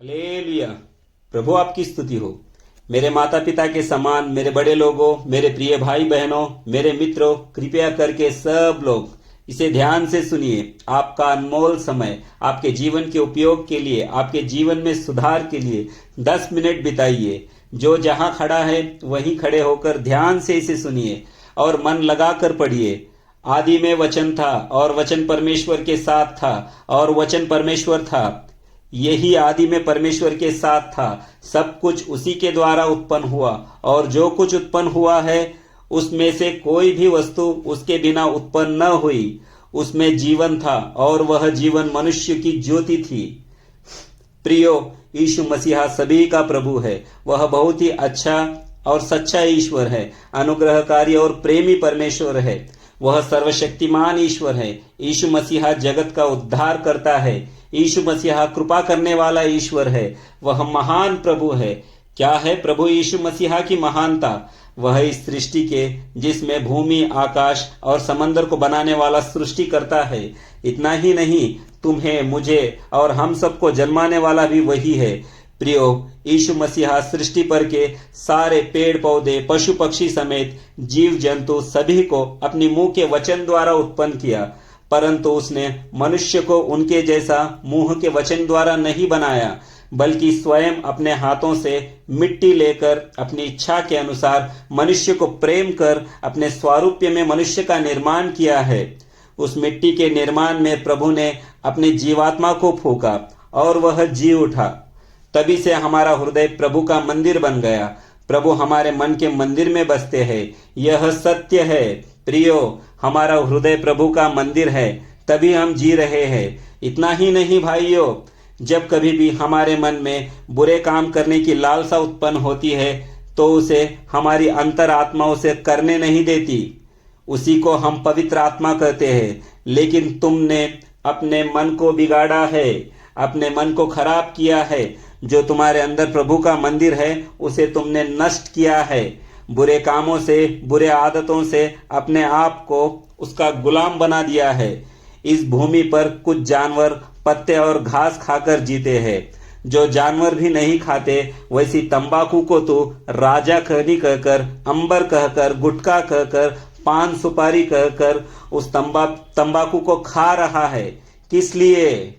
Hallelujah. प्रभु आपकी स्तुति हो। मेरे माता पिता के समान मेरे बड़े लोगों, मेरे प्रिय भाई बहनों, मेरे मित्रों, कृपया करके सब लोग इसे ध्यान से सुनिए। आपका अनमोल समय आपके जीवन के उपयोग के लिए, आपके जीवन में सुधार के लिए 10 मिनट बिताइए। जो जहां खड़ा है वहीं खड़े होकर ध्यान से इसे सुनिए और मन लगाकर पढ़िए। आदि में वचन था और वचन परमेश्वर के साथ था और वचन परमेश्वर था। यही आदि में परमेश्वर के साथ था। सब कुछ उसी के द्वारा उत्पन्न हुआ और जो कुछ उत्पन्न हुआ है उसमें से कोई भी वस्तु उसके बिना उत्पन्न न हुई। उसमें जीवन था और वह जीवन मनुष्य की ज्योति थी। प्रियो, यीशु मसीहा सभी का प्रभु है। वह बहुत ही अच्छा और सच्चा ईश्वर है, अनुग्रहकारी और प्रेमी परमेश्वर है। वह सर्वशक्तिमान ईश्वर है। यीशु मसीहा जगत का उद्धार करता है। यीशु मसीहा कृपा करने वाला ईश्वर है। वह महान प्रभु है। क्या है प्रभु यीशु मसीहा की महानता? वह इस सृष्टि के, जिसमें भूमि, आकाश और समंदर को बनाने वाला सृष्टि करता है। इतना ही नहीं, तुम्हें, मुझे और हम सबको जन्माने वाला भी वही है। प्रियो, यीशु मसीहा सृष्टि पर के सारे पेड़ पौधे, पशु पक्षी समेत जीव जंतु सभी को अपनी मुंह के वचन द्वारा उत्पन्न किया, परंतु उसने मनुष्य को उनके जैसा मुंह के वचन द्वारा नहीं बनाया, बल्कि स्वयं अपने हाथों से मिट्टी लेकर अपनी इच्छा के अनुसार मनुष्य को प्रेम कर अपने स्वारूप्य में मनुष्य का निर्माण किया है। उस मिट्टी के निर्माण में प्रभु ने अपनी जीवात्मा को फूंका और वह जी उठा। तभी से हमारा हृदय प्रभु का मंदिर बन गया। प्रभु हमारे मन के मंदिर में बसते हैं। यह सत्य है। प्रियो, हमारा हृदय प्रभु का मंदिर है, तभी हम जी रहे हैं। इतना ही नहीं भाइयों, जब कभी भी हमारे मन में बुरे काम करने की लालसा उत्पन्न होती है तो उसे हमारी अंतरात्मा उसे करने नहीं देती। उसी को हम पवित्र आत्मा कहते हैं। लेकिन तुमने अपने मन को बिगाड़ा है, अपने मन को खराब किया है। जो तुम्हारे अंदर प्रभु का मंदिर है उसे तुमने नष्ट किया है। बुरे कामों से, बुरे आदतों से अपने आप को उसका गुलाम बना दिया है। इस भूमि पर कुछ जानवर पत्ते और घास खाकर जीते हैं। जो जानवर भी नहीं खाते, वैसी तंबाकू को तो राजा खनी कहकर, अंबर कहकर, गुटखा कहकर, पान सुपारी कहकर उस तंबाकू को खा रहा है। किस लिए?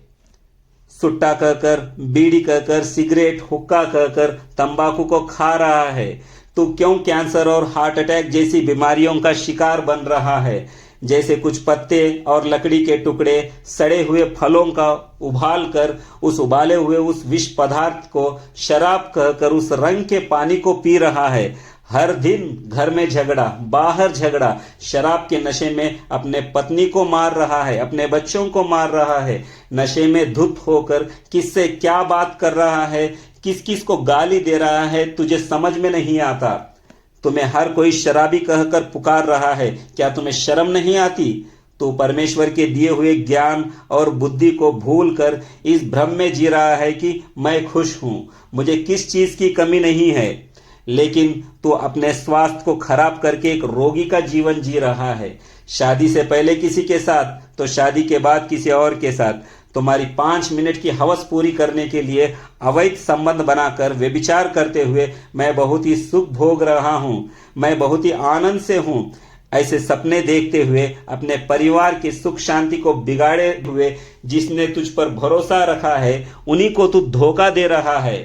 सुट्टा कहकर, बीड़ी कहकर, सिगरेट, हुक्का कहकर तंबाकू को खा रहा है। तो क्यों कैंसर और हार्ट अटैक जैसी बीमारियों का शिकार बन रहा है? जैसे कुछ पत्ते और लकड़ी के टुकड़े सड़े हुए फलों का उबाल कर, उस उबाले हुए उस विष पदार्थ को शराब कहकर उस रंग के पानी को पी रहा है। हर दिन घर में झगड़ा, बाहर झगड़ा, शराब के नशे में अपने पत्नी को मार रहा है, अपने बच्चों को मार रहा है। नशे में धुत होकर किससे क्या बात कर रहा है, किस किस को गाली दे रहा है, तुझे समझ में नहीं आता। तुम्हें हर कोई शराबी कहकर पुकार रहा है। क्या तुम्हें शर्म नहीं आती? तो परमेश्वर के दिए हुए ज्ञान और बुद्धि को भूलकर इस भ्रम में जी रहा है कि मैं खुश हूं, मुझे किस चीज की कमी नहीं है। लेकिन तू अपने स्वास्थ्य को खराब करके एक रोगी का जीवन जी रहा है। शादी से पहले किसी के साथ, तो शादी के बाद किसी और के साथ। तुम्हारी 5 मिनट की हवस पूरी करने के लिए अवैध संबंध बनाकर व्यभिचार करते हुए मैं बहुत ही सुख भोग रहा हूं, मैं बहुत ही आनंद से हूं, ऐसे सपने देखते हुए अपने परिवार की सुख शांति को बिगाड़े हुए जिसने तुझ पर भरोसा रखा है उन्हीं को तू धोखा दे रहा है।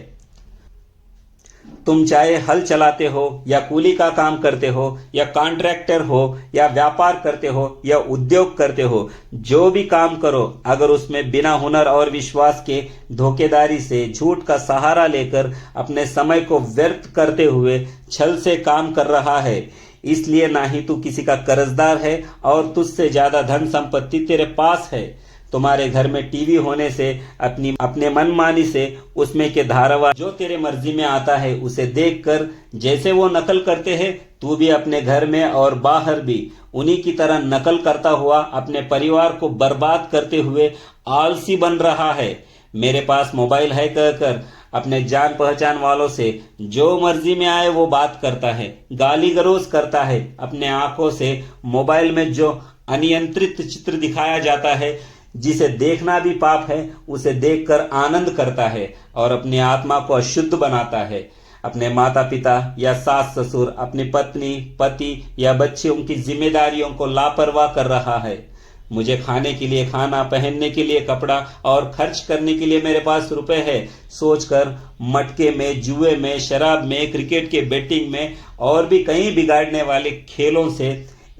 तुम चाहे हल चलाते हो या कूली का काम करते हो या कॉन्ट्रैक्टर हो या व्यापार करते हो या उद्योग करते हो, जो भी काम करो, अगर उसमें बिना हुनर और विश्वास के धोखेदारी से, झूठ का सहारा लेकर अपने समय को व्यर्थ करते हुए छल से काम कर रहा है, इसलिए ना ही तू किसी का कर्जदार है और तुझसे ज्यादा धन संपत्ति तेरे पास है। तुम्हारे घर में टीवी होने से, अपने मनमानी से उसमें के धारावाहिक जो तेरे मर्जी में आता है उसे देखकर जैसे वो नकल करते हैं, तू भी अपने घर में और बाहर भी उन्हीं की तरह नकल करता हुआ अपने परिवार को बर्बाद करते हुए आलसी बन रहा है। मेरे पास मोबाइल है कहकर अपने जान पहचान वालों से जो मर्जी में आए वो बात करता है, गाली गलौज करता है। अपने आंखों से मोबाइल में जो अनियंत्रित चित्र दिखाया जाता है, जिसे देखना भी पाप है उसे देखकर आनंद करता है और अपनी आत्मा को अशुद्ध बनाता है। अपने माता पिता या सास ससुर, अपनी पत्नी, पति या बच्चों की जिम्मेदारियों को लापरवाह कर रहा है। मुझे खाने के लिए खाना, पहनने के लिए कपड़ा और खर्च करने के लिए मेरे पास रुपए है सोचकर मटके में, जुए में, शराब में, क्रिकेट के बेटिंग में और भी कई बिगाड़ने वाले खेलों से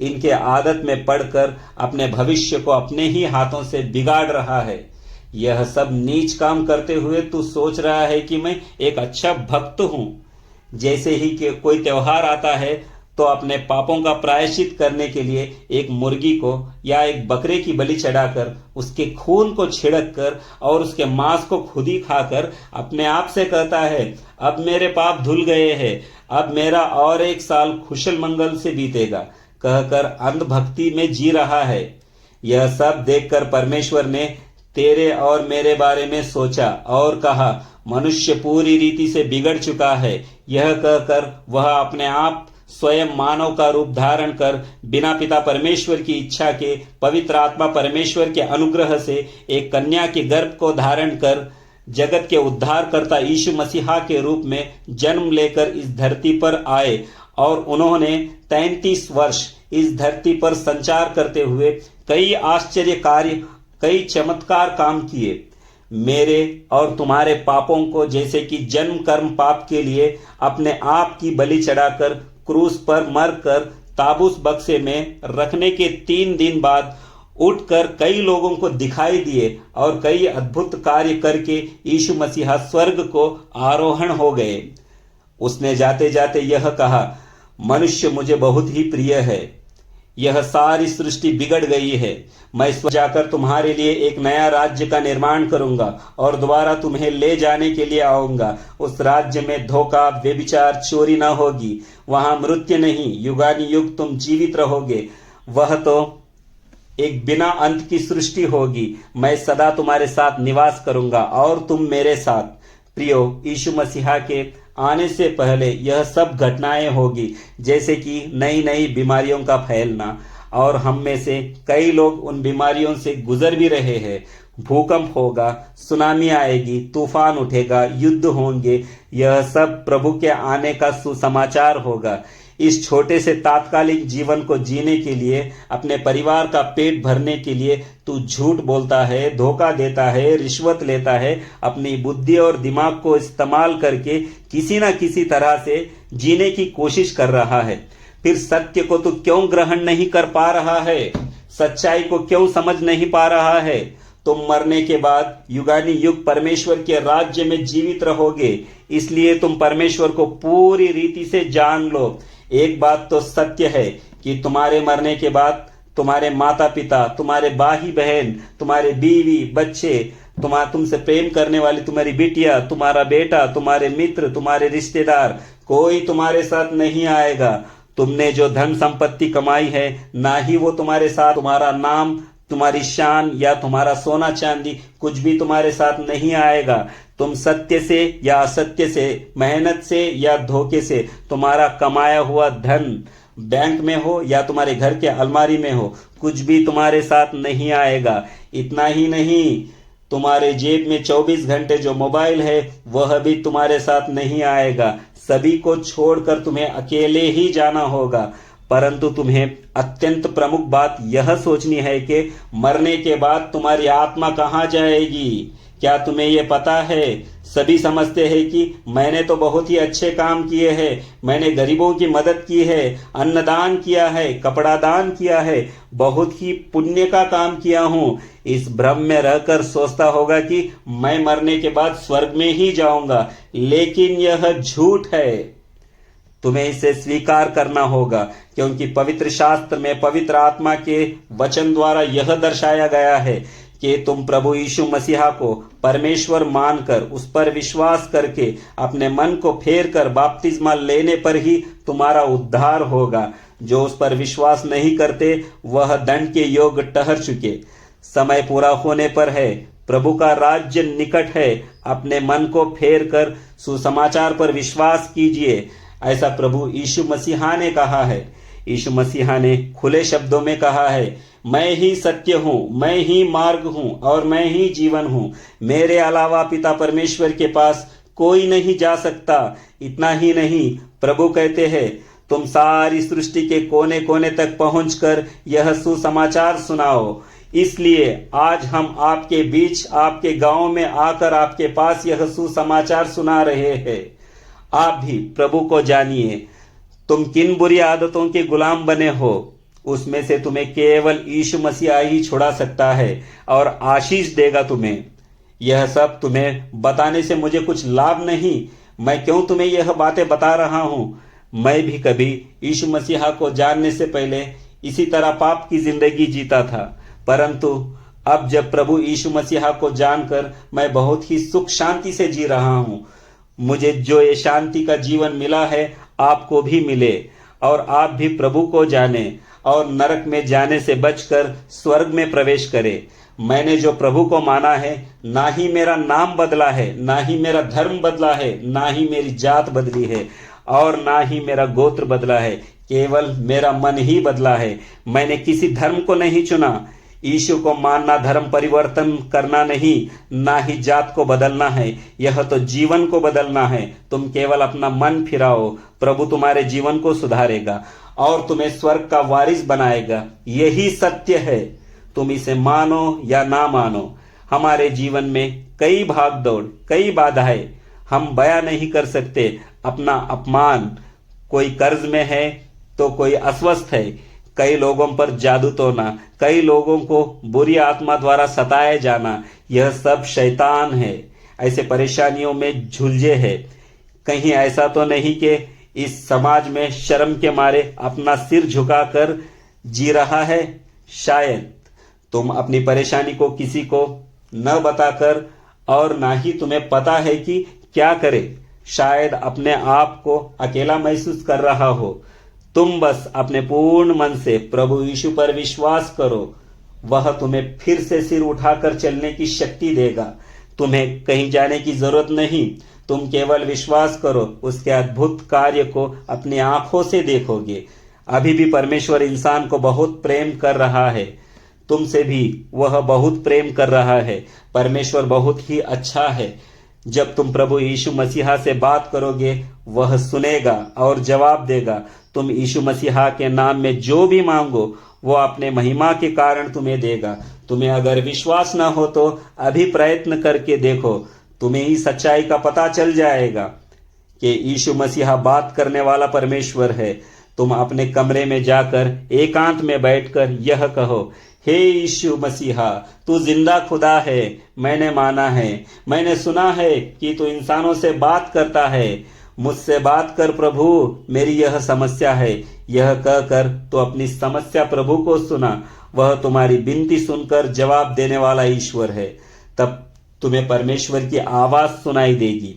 इनके आदत में पड़कर अपने भविष्य को अपने ही हाथों से बिगाड़ रहा है। यह सब नीच काम करते हुए तू सोच रहा है कि मैं एक अच्छा भक्त हूं। जैसे ही कि कोई त्योहार आता है तो अपने पापों का प्रायश्चित करने के लिए एक मुर्गी को या एक बकरे की बलि चढ़ाकर उसके खून को छिड़क कर और उसके मांस को खुद ही खाकर अपने आप से कहता है, अब मेरे पाप धुल गए हैं, अब मेरा और एक साल कुशल मंगल से बीतेगा, कहकर अंधभक्ति में जी रहा है। यह सब देखकर परमेश्वर ने तेरे और मेरे बारे में सोचा और कहा, मनुष्य पूरी रीति से बिगड़ चुका है। यह कहकर वह अपने आप स्वयं मानव का रूप धारण कर बिना पिता परमेश्वर की इच्छा के पवित्र आत्मा परमेश्वर के अनुग्रह से एक कन्या के गर्भ को धारण कर जगत के उद्धारकर्ता यीशु मसीहा के रूप में जन्म लेकर इस धरती पर आए और उन्होंने 33 वर्ष इस धरती पर संचार करते हुए कई आश्चर्य कार्य, कई चमत्कार काम किए। मेरे और तुम्हारे पापों को जैसे कि जन्म कर्म पाप के लिए अपने आप की बलि चढ़ाकर क्रूस पर मरकर ताबूस बक्से में रखने के 3 दिन बाद उठकर कई लोगों को दिखाई दिए और कई अद्भुत कार्य करके यीशु मसीहा स्वर्ग को आरोहण हो गए। उसने जाते जाते यह कहा, मनुष्य मुझे बहुत ही प्रिय है, यह सारी सृष्टि बिगड़ गई है। मैं स्वर्ग जाकर तुम्हारे लिए एक नया राज्य का निर्माण करूंगा और दोबारा तुम्हें ले जाने के लिए आऊंगा। उस राज्य में धोखा, व्यभिचार, चोरी न होगी, वहां मृत्यु नहीं, युगानुयुग तुम जीवित रहोगे। वह तो एक बिना अंत की सृष्टि होगी। मैं सदा तुम्हारे साथ निवास करूंगा और तुम मेरे साथ। प्रियो, यीशु मसीहा के आने से पहले यह सब घटनाएं होगी, जैसे कि नई नई बीमारियों का फैलना, और हम में से कई लोग उन बीमारियों से गुजर भी रहे हैं। भूकंप होगा, सुनामी आएगी, तूफान उठेगा, युद्ध होंगे। यह सब प्रभु के आने का सुसमाचार होगा। इस छोटे से तात्कालिक जीवन को जीने के लिए, अपने परिवार का पेट भरने के लिए तू झूठ बोलता है, धोखा देता है, रिश्वत लेता है, अपनी बुद्धि और दिमाग को इस्तेमाल करके किसी न किसी तरह से जीने की कोशिश कर रहा है। फिर सत्य को तू क्यों ग्रहण नहीं कर पा रहा है? सच्चाई को क्यों समझ नहीं पा रहा है? तुम मरने के बाद युगानी युग परमेश्वर के राज्य में जीवित रहोगे, इसलिए तुम परमेश्वर को पूरी रीति से जान लो। एक बात तो सत्य है कि तुम्हारे मरने के बाद तुम्हारे माता पिता, तुम्हारे भाई बहन, तुम्हारे बीवी, बच्चे, तुमसे प्रेम करने वाली तुम्हारी बिटिया, तुम्हारा बेटा, तुम्हारे मित्र, तुम्हारे रिश्तेदार, कोई तुम्हारे साथ नहीं आएगा। तुमने जो धन संपत्ति कमाई है, ना ही वो तुम्हारे साथ, तुम्हारा नाम, तुम्हारी शान या तुम्हारा सोना चांदी कुछ भी तुम्हारे साथ नहीं आएगा। तुम सत्य से या असत्य से, मेहनत से या धोखे से तुम्हारा कमाया हुआ धन बैंक में हो या तुम्हारे घर के अलमारी में हो, कुछ भी तुम्हारे साथ नहीं आएगा। इतना ही नहीं, तुम्हारे जेब में 24 घंटे जो मोबाइल है वह भी तुम्हारे साथ नहीं आएगा। सभी को छोड़कर तुम्हें अकेले ही जाना होगा। परंतु तुम्हें अत्यंत प्रमुख बात यह सोचनी है कि मरने के बाद तुम्हारी आत्मा कहाँ जाएगी। क्या तुम्हें यह पता है? सभी समझते हैं कि मैंने तो बहुत ही अच्छे काम किए हैं, मैंने गरीबों की मदद की है, अन्नदान किया है, कपड़ा दान किया है, बहुत ही पुण्य का काम किया हूं। इस भ्रम में रहकर सोचता होगा कि मैं मरने के बाद स्वर्ग में ही जाऊंगा, लेकिन यह झूठ है। तुम्हें इसे स्वीकार करना होगा, क्योंकि पवित्र शास्त्र में पवित्र आत्मा के वचन द्वारा यह दर्शाया गया है कि तुम प्रभु यीशु मसीहा को परमेश्वर मानकर उस पर विश्वास करके अपने मन को फेर कर बपतिस्मा लेने पर ही तुम्हारा उद्धार होगा। जो उस पर विश्वास नहीं करते वह दंड के योग ठहर चुके। समय पूरा होने पर है, प्रभु का राज्य निकट है। अपने मन को फेर कर सुसमाचार पर विश्वास कीजिए, ऐसा प्रभु यीशु मसीहा ने कहा है। यीशु मसीहा ने खुले शब्दों में कहा है, मैं ही सत्य हूँ, मैं ही मार्ग हूँ और मैं ही जीवन हूँ। मेरे अलावा पिता परमेश्वर के पास कोई नहीं जा सकता। इतना ही नहीं, प्रभु कहते हैं, तुम सारी सृष्टि के कोने कोने तक पहुंचकर यह सुसमाचार सुनाओ। इसलिए आज हम आपके बीच, आपके गांव में आकर आपके पास यह सुसमाचार सुना रहे हैं। आप भी प्रभु को जानिए। तुम किन बुरी आदतों के गुलाम बने हो, उसमें से तुम्हें केवल यीशु मसीह ही छुड़ा सकता है और आशीष देगा तुम्हें। यह सब तुम्हें बताने से मुझे कुछ लाभ नहीं। मैं क्यों तुम्हें यह बातें बता रहा हूं? मैं भी कभी यीशु मसीहा को जानने से पहले इसी तरह पाप की जिंदगी जीता था, परंतु अब जब प्रभु यीशु मसीहा को जानकर मैं बहुत ही सुख शांति से जी रहा हूं। मुझे जो ये शांति का जीवन मिला है, आपको भी मिले और आप भी प्रभु को जाने और नरक में जाने से बचकर स्वर्ग में प्रवेश करें। मैंने जो प्रभु को माना है, ना ही मेरा नाम बदला है, ना ही मेरा धर्म बदला है, ना ही मेरी जात बदली है और ना ही मेरा गोत्र बदला है, केवल मेरा मन ही बदला है। मैंने किसी धर्म को नहीं चुना। यीशु को मानना धर्म परिवर्तन करना नहीं, ना ही जात को बदलना है, यह तो जीवन को बदलना है। तुम केवल अपना मन फिराओ, प्रभु तुम्हारे जीवन को सुधारेगा और तुम्हें स्वर्ग का वारिस बनाएगा। यही सत्य है, तुम इसे मानो या ना मानो। हमारे जीवन में कई भागदौड़, कई बाधाएं, हम बयां नहीं कर सकते अपना अपमान। कोई कर्ज में है तो कोई अस्वस्थ है, कई लोगों पर जादू टोना, कई लोगों को बुरी आत्मा द्वारा सताया जाना, यह सब शैतान है। ऐसे परेशानियों में झुलझे है। कहीं ऐसा तो नहीं कि इस समाज में शर्म के मारे अपना सिर झुकाकर जी रहा है? शायद तुम अपनी परेशानी को किसी को न बताकर और ना ही तुम्हें पता है कि क्या करे, शायद अपने आप को अकेला महसूस कर रहा हो। तुम बस अपने पूर्ण मन से प्रभु यीशु पर विश्वास करो, वह तुम्हें फिर से सिर उठाकर चलने की शक्ति देगा। तुम्हें कहीं जाने की जरूरत नहीं, तुम केवल विश्वास करो, उसके अद्भुत कार्य को अपनी आंखों से देखोगे। अभी भी परमेश्वर इंसान को बहुत प्रेम कर रहा है, तुमसे भी वह बहुत प्रेम कर रहा है। परमेश्वर बहुत ही अच्छा है। जब तुम प्रभु यीशु मसीहा से बात करोगे, वह सुनेगा और जवाब देगा। तुम यीशु मसीहा के नाम में जो भी मांगो, वो अपने महिमा के कारण तुम्हें देगा। तुम्हें अगर विश्वास न हो तो अभी प्रयत्न करके देखो, तुम्हें ही सच्चाई का पता चल जाएगा कि यीशु मसीहा बात करने वाला परमेश्वर है। तुम अपने कमरे में जाकर एकांत में बैठकर यह कहो, हे यीशु मसीहा, तू जिंदा खुदा है। मैंने माना है, मैंने सुना है कि तू इंसानों से बात करता है। मुझसे बात कर प्रभु, मेरी यह समस्या है। यह कहकर तो अपनी समस्या प्रभु को सुना। वह तुम्हारी विनती सुनकर जवाब देने वाला ईश्वर है। तब तुम्हें परमेश्वर की आवाज सुनाई देगी।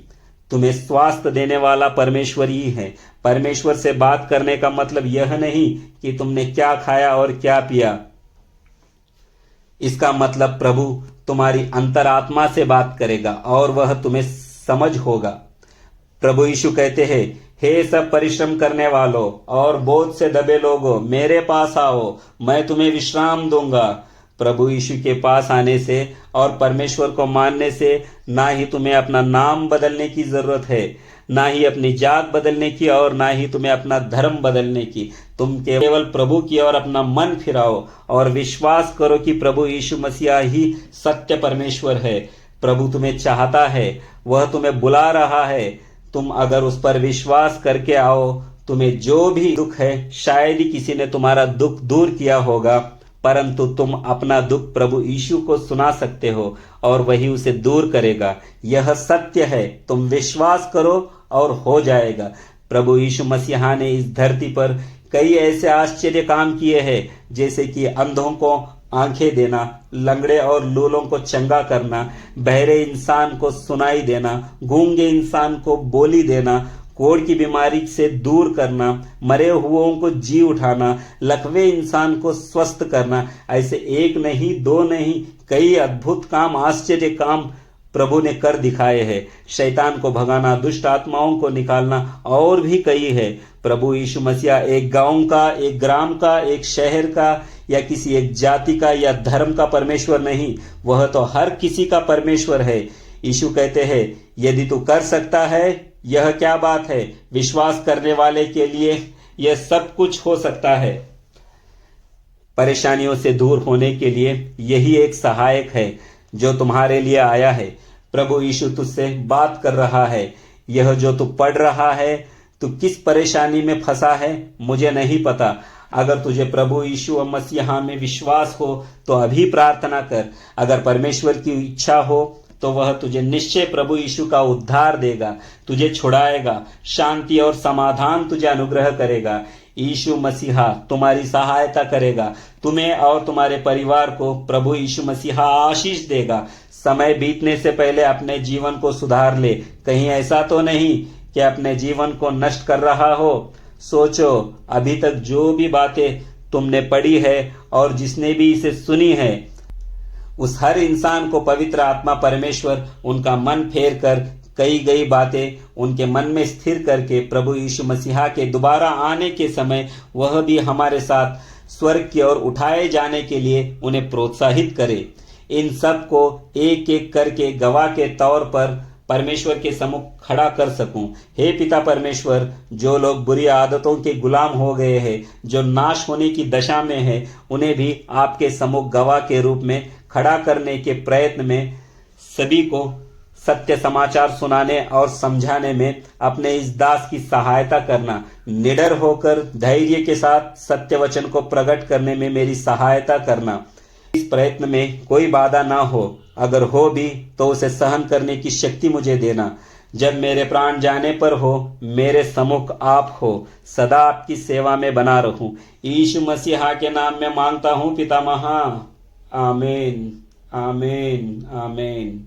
तुम्हें स्वास्थ्य देने वाला परमेश्वर ही है। परमेश्वर से बात करने का मतलब यह नहीं कि तुमने क्या खाया और क्या पिया। इसका मतलब प्रभु तुम्हारी अंतरात्मा से बात करेगा और वह तुम्हें समझ होगा। प्रभु यीशु कहते हैं, हे सब परिश्रम करने वालों और बोझ से दबे लोगों, मेरे पास आओ, मैं तुम्हें विश्राम दूंगा। प्रभु यीशु के पास आने से और परमेश्वर को मानने से ना ही तुम्हें अपना नाम बदलने की जरूरत है, ना ही अपनी जात बदलने की और ना ही तुम्हें अपना धर्म बदलने की। तुम केवल प्रभु की ओर अपना मन फिराओ और विश्वास करो कि प्रभु यीशु मसीहा ही सत्य परमेश्वर है। प्रभु तुम्हें चाहता है, वह तुम्हें बुला रहा है। तुम अगर उस पर विश्वास करके आओ, तुम्हें जो भी दुख है, शायद ही किसी ने तुम्हारा दुख दूर किया होगा, परंतु तुम अपना दुख प्रभु यीशु को सुना सकते हो और वही उसे दूर करेगा। यह सत्य है, तुम विश्वास करो और हो जाएगा। प्रभु यीशु मसीहा ने इस धरती पर कई ऐसे आश्चर्य काम किए हैं, जैसे कि अंधों को आंखें देना, लंगड़े और लूलों को चंगा करना, बहरे इंसान को सुनाई देना, गूंगे इंसान को बोली देना, कोढ़ की बीमारी से दूर करना, मरे हुओं को जी उठाना, लकवे इंसान को स्वस्थ करना। ऐसे एक नहीं, दो नहीं, कई अद्भुत काम, आश्चर्य काम प्रभु ने कर दिखाए हैं। शैतान को भगाना, दुष्ट आत्माओं को निकालना और भी कई है। प्रभु यीशु मसीहा एक गांव का, एक ग्राम का, एक शहर का या किसी एक जाति का या धर्म का परमेश्वर नहीं, वह तो हर किसी का परमेश्वर है। यीशु कहते हैं, यदि तू कर सकता है, यह क्या बात है, विश्वास करने वाले के लिए यह सब कुछ हो सकता है। परेशानियों से दूर होने के लिए यही एक सहायक है जो तुम्हारे लिए आया है। प्रभु यीशु तुझसे बात कर रहा है। यह जो तू पढ़ रहा है, तू किस परेशानी में फंसा है मुझे नहीं पता। अगर तुझे प्रभु यीशु मसीहा में विश्वास हो तो अभी प्रार्थना कर। अगर परमेश्वर की इच्छा हो तो वह तुझे निश्चय प्रभु यीशु का उद्धार देगा, तुझे छुड़ाएगा, शांति और समाधान तुझे अनुग्रह करेगा। यीशु मसीहा तुम्हारी सहायता करेगा। तुम्हें और तुम्हारे परिवार को प्रभु यीशु मसीहा आशीष देगा। समय बीतने से पहले अपने जीवन को सुधार ले। कहीं ऐसा तो नहीं कि अपने जीवन को नष्ट कर रहा हो। सोचो, अभी तक जो भी बातें तुमने पढ़ी है और जिसने भी इसे सुनी है, उस हर इंसान को पवित्र आत्मा परमेश्वर उनका मन फेर कर कही गई बातें उनके मन में स्थिर करके प्रभु यीशु मसीहा के दोबारा आने के समय वह भी हमारे साथ स्वर्ग की ओर उठाए जाने के लिए उन्हें प्रोत्साहित करे। इन सब को एक एक करके गवाह के तौर पर परमेश्वर के सम्मुख खड़ा कर सकूं। हे पिता परमेश्वर, जो लोग बुरी आदतों के गुलाम हो गए हैं, जो नाश होने की दशा में हैं, उन्हें भी आपके सम्मुख गवाह के रूप में खड़ा करने के प्रयत्न में सभी को सत्य समाचार सुनाने और समझाने में अपने इस दास की सहायता करना। निडर होकर धैर्य के साथ सत्य वचन को प्रकट करने में मेरी सहायता करना। इस प्रयत्न में कोई बाधा ना हो, अगर हो भी तो उसे सहन करने की शक्ति मुझे देना। जब मेरे प्राण जाने पर हो, मेरे सम्मुख आप हो, सदा आपकी सेवा में बना रहूं। यीशु मसीहा के नाम में मांगता हूं पितामह, आमीन, आमीन, आमीन।